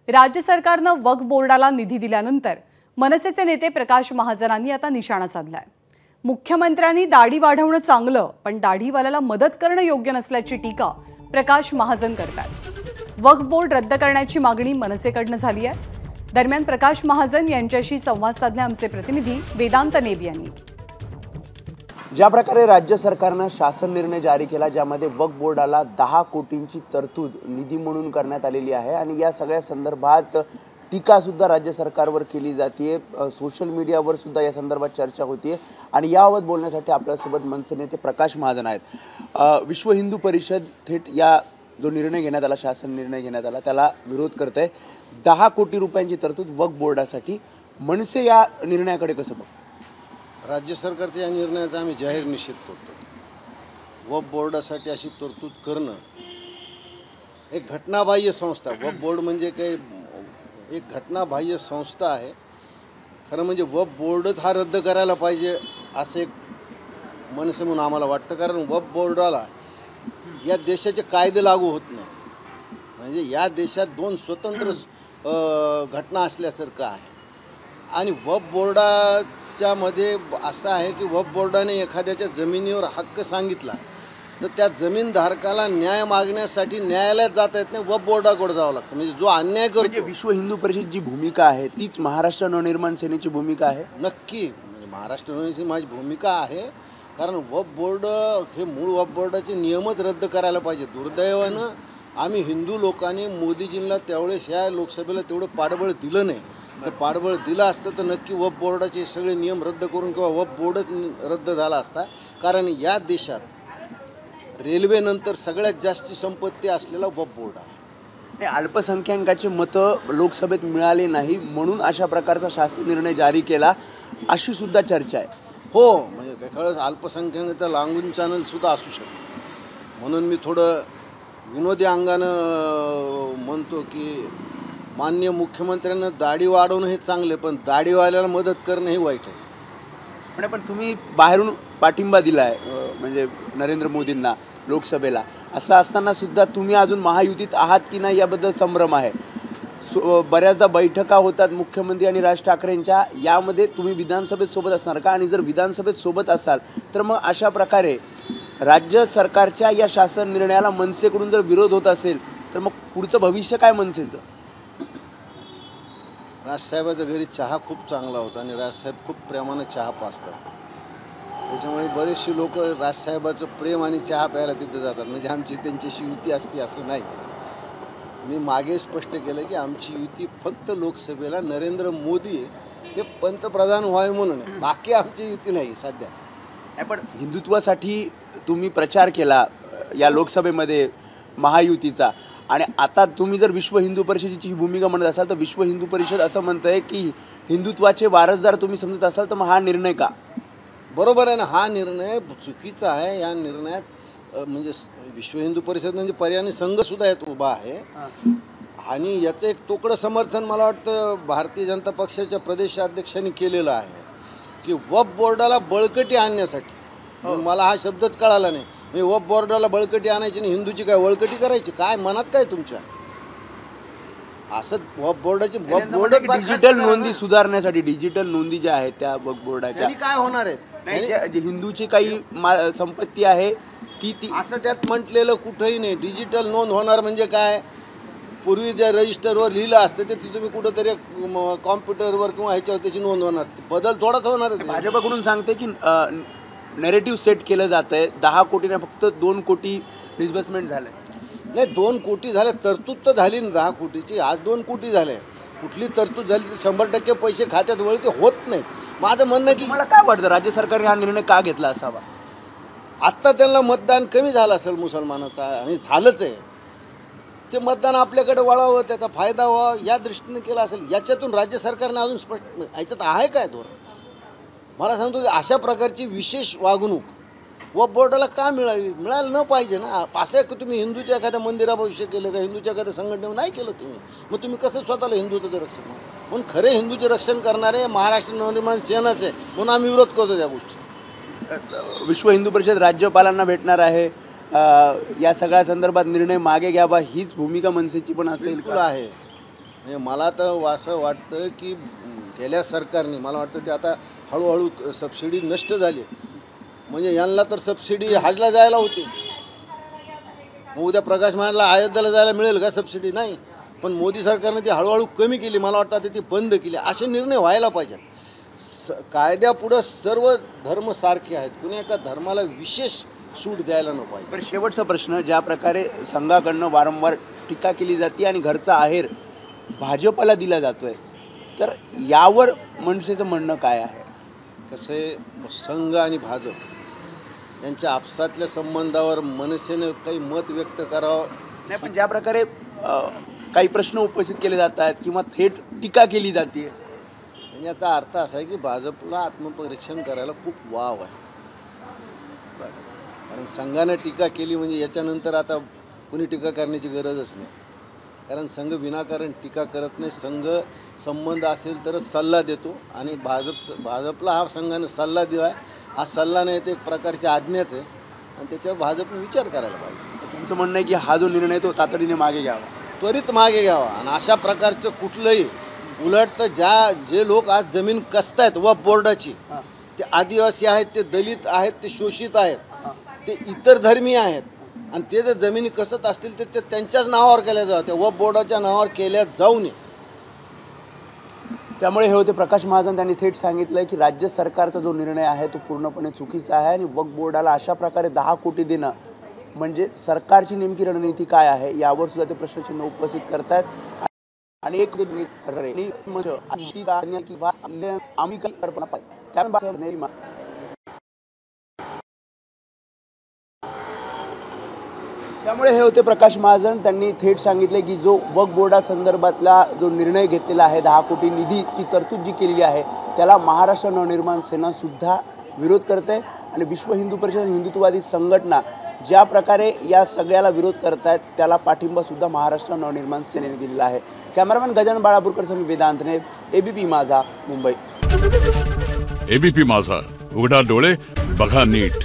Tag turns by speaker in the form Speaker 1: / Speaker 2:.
Speaker 1: राज्य सरकारनं वक्फ बोर्डाला निधी दिल्यानंतर मनसेचे नेते प्रकाश महाजनांनी आता निशाणा साधलाय। मुख्यमंत्र्यांनी दाढी वाढवणं चांगलं, पण दाढीवाल्याला मदत करणं योग्य नसल्याची टीका प्रकाश महाजन करतात। वक्फ बोर्ड रद्द करण्याची मागणी मनसेकडनं झाली आहे। दरम्यान प्रकाश महाजन यांच्याशी संवाद साधले आमचे प्रतिनिधी वेदांत नेब यांनी।
Speaker 2: ज्या प्रकारे राज्य सरकारने शासन निर्णय जारी केला, ज्यामध्ये वक्फ बोर्डाला 10 कोटींची तरतूद निधी म्हणून करण्यात आलेली आहे आणि या सगळ्या संदर्भात टीका सुद्धा राज्य सरकारवर केली जाते। सोशल मीडियावर सुद्धा या संदर्भात चर्चा होतीये आणि याबाबत बोलण्यासाठी आपल्यासोबत मनसे नेते प्रकाश महाजन आहेत। विश्व हिंदू परिषद थेट या जो निर्णय घेण्यात आला, शासन निर्णय घेण्यात आला, त्याला विरोध करते। 10 कोटी रुपयांची तरतूद वक्फ बोर्डासाठी, मनसे या निर्णयाकडे कसं बघतात?
Speaker 3: राज्य सरकारच्या या निर्णयाचा आम्ही जाहीर निषेध करतो। वक्फ बोर्डासाठी अशी तरतूद करणं एक घटनाबाह्य संस्था, वक्फ बोर्ड म्हणजे काही एक घटनाबाह्य संस्था आहे। खरं म्हणजे वक्फ बोर्डच हा रद्द करायला पाहिजे असं एक मनसे म्हणून आम्हाला वाटतं, कारण वक्फ बोर्डाला या देशाचे कायदे लागू होत नाही। म्हणजे या देशात 2 स्वतंत्र घटना असल्यासारखं आहे आणि वक्फ बोर्डाच्या मध्ये असं आहे की वक्फ बोर्डाने एखाद्याच्या जमिनीवर हक्क सांगितला तर त्या जमीनधारकाला न्याय मागण्यासाठी न्यायालयात जाता येत नाही, वक्फ बोर्डाकडे जावं लागतं। म्हणजे जो अन्याय करतो,
Speaker 2: विश्व हिंदू परिषद जी भूमिका आहे तीच महाराष्ट्र नवनिर्माण सेनेची भूमिका आहे।
Speaker 3: नक्की, म्हणजे महाराष्ट्र नवनिर्माण माझी भूमिका आहे, कारण वक्फ बोर्ड हे मूळ वक्फ बोर्डाचे नियमच रद्द करायला पाहिजे। दुर्दैवानं आम्ही हिंदू लोकांनी मोदीजींना त्यावेळेस या लोकसभेला तेवढं पाठबळ दिलं नाही। जर पाठबळ दिलं असतं तर नक्की वक्फ बोर्डाचे सगळे नियम रद्द करून किंवा वक्फ बोर्डच रद्द झाला असता, कारण या देशात रेल्वेनंतर सगळ्यात जास्त संपत्ती असलेला वक्फ बोर्ड आहे।
Speaker 2: अल्पसंख्याकांची मतं लोकसभेत मिळाली नाही म्हणून अशा प्रकारचा शासन निर्णय जारी केला, अशी सुद्धा चर्चा आहे।
Speaker 3: हो, म्हणजे काही काळात अल्पसंख्याकांचा लांगून चॅनल सुद्धा असू शकतो। म्हणून मी थोडं विनोदी अंगानं म्हणतो की माननीय मुख्यमंत्र्यांना दाढी वाढवणं हे चांगले, पण दाढीवाल्याला मदत करणं हे वाईट आहे।
Speaker 2: पण तुम्ही बाहेरून पाठिंबा दिलाय म्हणजे नरेंद्र मोदींना लोकसभेला, असं असताना सुद्धा तुम्ही अजून महायुतीत आहात की नाही याबद्दल संभ्रम आहे। बऱ्याचदा बैठका होतात मुख्यमंत्री आणि राज ठाकरेंच्या, यामध्ये तुम्ही विधानसभेत सोबत असणार का? आणि जर विधानसभेत सोबत असाल तर मग अशा प्रकारे राज्य सरकारच्या या शासन निर्णयाला मनसेकडून जर विरोध होत असेल तर मग पुढचं भविष्य काय मनसेचं?
Speaker 3: राजसाहेबाच्या घरी चहा खूप चांगला होता आणि राजसाहेब खूप प्रेमानं चहा पाजतात, त्याच्यामुळे बरेचसे लोक राजसाहेबाचं प्रेम आणि चहा प्यायला तिथे जातात। म्हणजे आमची त्यांच्याशी युती असते असं नाही। मी मागे स्पष्ट केलं की आमची युती फक्त लोकसभेला नरेंद्र मोदी हे पंतप्रधान व्हावे म्हणून आहे, बाकी आमची युती नाही सध्या।
Speaker 2: पण हिंदुत्वासाठी तुम्ही प्रचार केला या लोकसभेमध्ये महायुतीचा, आणि आता तुम्ही जर विश्व हिंदू परिषदेची ही भूमिका म्हणत असाल तर विश्व हिंदू परिषद असं म्हणतंय की हिंदुत्वाचे वारसदार तुम्ही समजत असाल तर मग हा निर्णय का?
Speaker 3: बरोबर आहे ना, हा निर्णय चुकीचा आहे। या निर्णयात म्हणजे विश्व हिंदू परिषद म्हणजे पर्यायी संघसुद्धा यात उभा आहे आणि याचं एक तोकडं समर्थन मला वाटतं भारतीय जनता पक्षाच्या प्रदेशाध्यक्षांनी केलेलं आहे की वक्फ बोर्डाला बळकटी आणण्यासाठी। मला हा शब्दच कळाला नाही, मी वक्फ बोर्डाला बळकटी आणायची आणि हिंदूची काय वळकटी करायची, काय मनात काय तुमच्या? असं वक्फ बोर्डाची
Speaker 2: डिजिटल नोंदी सुधारण्यासाठी, डिजिटल नोंदी ज्या आहेत त्या वक्फ बोर्डाच्या
Speaker 3: काय होणार आहे?
Speaker 2: जी हिंदूची काही संपत्ती आहे ती
Speaker 3: असं त्यात म्हटलेलं कुठंही नाही। डिजिटल नोंद होणार म्हणजे काय? पूर्वी ज्या रजिस्टरवर लिहिलं असतं ते तुम्ही कुठंतरी कॉम्प्युटरवर किंवा ह्याच्यावर त्याची नोंद होणार, बदल थोडाच होणार आहे।
Speaker 2: भाजपकडून सांगते की नॅरेटिव्ह सेट केलं जातं आहे, 10 कोटीने फक्त 2 कोटी डिस्बर्समेंट झालं
Speaker 3: नाही। 2 कोटी झाले, तरतूद तर झाली ना 10 कोटीची, आज 2 कोटी झाले। कुठली तरतूद झाली तर 100% पैसे खात्यात वळते होत नाही। माझं म्हणणं की
Speaker 2: मला काय वाटतं राज्य सरकारने हा निर्णय का घेतला असावा?
Speaker 3: आत्ता त्यांना मतदान कमी झालं असेल मुसलमानाचा आणि झालंच आहे, ते मतदान आपल्याकडे वळावं, त्याचा फायदा व्हावा या दृष्टीने केला असेल। याच्यातून राज्य सरकारने अजून स्पष्ट याच्यात आहे काय धोरण? मला सांगतो की अशा प्रकारची विशेष वागणूक वक्फ बोर्डाला का मिळावी? मिळायला न पाहिजे ना। असं की तुम्ही हिंदूच्या एखाद्या मंदिराभविष्य केलं का, हिंदूच्या एखाद्या संघटनेवर नाही केलं तुम्ही, मग तुम्ही कसं स्वतःला हिंदुत्वाचं रक्षण? म्हणून खरे हिंदूचे रक्षण करणारे महाराष्ट्र नवनिर्माण सेनाच आहे, म्हणून आम्ही विरोध करतो त्या गोष्टी।
Speaker 2: विश्व हिंदू परिषद राज्यपालांना भेटणार आहे, या सगळ्या संदर्भात निर्णय मागे घ्यावा हीच भूमिका मनसेची पण असेल
Speaker 3: आहे। म्हणजे मला तर असं वाटतं की गेल्या सरकारने, मला वाटतं ते आता हळूहळू सबसिडी नष्ट झाली. म्हणजे यांना तर सबसिडी हजला जायला होती, मग उद्या प्रकाश महाजनला अयोध्येला जायला मिळेल का सबसिडी? नाही. पण मोदी सरकारने ती हळूहळू कमी केली, मला वाटतं आता ती बंद केली. असे निर्णय व्हायला पाहिजेत. कायद्यापुढं सर्व धर्म सारखे आहेत, कुणी एका धर्माला विशेष सूट द्यायला नको पाहिजे.
Speaker 2: पण शेवटचा प्रश्न, ज्या प्रकारे संघाकडनं वारंवार टीका केली जाते आणि घरचा आहेर भाजपला दिला जातोय, तर यावर मनसेचं म्हणणं काय आहे?
Speaker 3: कसे संघ आणि भाजप यांच्या आपसातल्या संबंधावर मनसेनं काही मत व्यक्त करावं.
Speaker 2: नाही, पण ज्या प्रकारे काही प्रश्न उपस्थित केले जात आहेत किंवा थेट टीका केली जाते,
Speaker 3: याचा अर्थ असा आहे की भाजपला आत्मपरीक्षण करायला खूप वाव आहे. कारण संघानं टीका केली म्हणजे याच्यानंतर आता कुणी टीका करण्याची गरजच नाही. कारण संघ विनाकारण टीका करत नाही. संघ संबंध असेल तरच सल्ला देतो आणि भाजपला हा संघाने सल्ला दिला आहे. हा सल्ला नाही, ते एक प्रकारची आज्ञाच आहे आणि त्याच्यावर भाजपने विचार करायला पाहिजे.
Speaker 2: तुमचं म्हणणं आहे की हा जो निर्णय तो तातडीने मागे घ्यावा,
Speaker 3: त्वरित मागे घ्यावा. आणि अशा प्रकारचं कुठलंही, उलट तर जे लोक आज जमीन कसतायत वक्फ बोर्डाची, ते आदिवासी आहेत, ते दलित आहेत, ते शोषित आहेत, ते इतर धर्मीय आहेत, आणि ते जर जमिनी कसत असतील तर ते त्यांच्याच नावावर केल्या जावं, त्या वक्फ बोर्डाच्या नावावर केल्या जाऊ नये.
Speaker 2: त्यामुळे हे होते प्रकाश महाजन. त्यांनी थेट सांगितलं की राज्य सरकारचा जो निर्णय आहे तो पूर्णपणे चुकीचा आहे आणि वक्फ बोर्डाला अशा प्रकारे 10 कोटी देणं म्हणजे सरकारची नेमकी रणनीती काय आहे यावर सुद्धा ते प्रश्नचिन्ह उपस्थित करतायत. आणि एक त्यामुळे हे होते प्रकाश महाजन. त्यांनी थेट सांगितले की जो वक्फ बोर्डासंदर्भातला जो निर्णय घेतलेला आहे, 10 कोटी निधीची तरतूद जी केलेली आहे, त्याला महाराष्ट्र नवनिर्माण सेना सुद्धा विरोध करते आणि विश्व हिंदू परिषद हिंदुत्ववादी संघटना ज्या प्रकारे या सगळ्याला विरोध करतायत त्याला पाठिंबा सुद्धा महाराष्ट्र नवनिर्माण सेनेने दिलेला आहे. कॅमेरामॅन गजानन बाळापूरकर समी वेदांतने, एबीपी माझा, मुंबई.
Speaker 4: एबीपी माझा, उघडा डोळे बघा नीट.